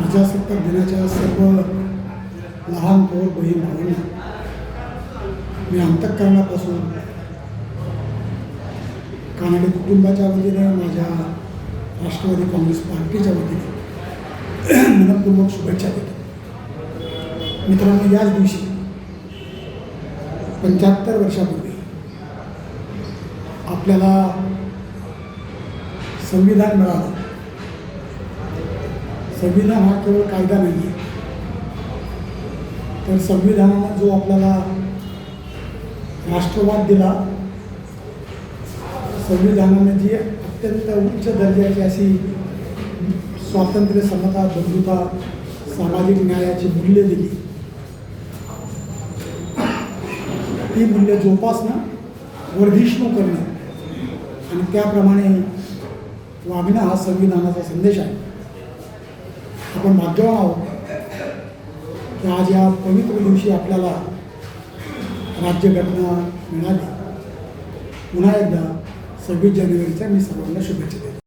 प्रजासत्ताक दिनाच्या सर्व लहान थोर बहीण भावांना मी अंतःकरणापासून कानडे कुटुंबाच्या वतीने माझ्या राष्ट्रवादी काँग्रेस पार्टीच्या वतीने मनपूर्वक शुभेच्छा देतो. मित्रांनो, याच दिवशी 75 वर्षापूर्वी आपल्याला संविधान मिळालं. संविधान हा केवळ कायदा नाही आहे, तर संविधानानं जो आपल्याला राष्ट्रवाद दिला, संविधानाने जी अत्यंत उच्च दर्जाची अशी स्वातंत्र्य, समता, बंधुता, सामाजिक न्यायाची मूल्ये दिली, ती मूल्य जोपासणं, वर्धिष्णू करणं आणि त्याप्रमाणे वागणं हा संविधानाचा संदेश आहे. आपण भाग्यवान आहोत की आज या पवित्र दिवशी आपल्याला राज्यघटना मिळाली. पुन्हा एकदा 26 जानेवारीच्या मी सर्वांना शुभेच्छा देतो.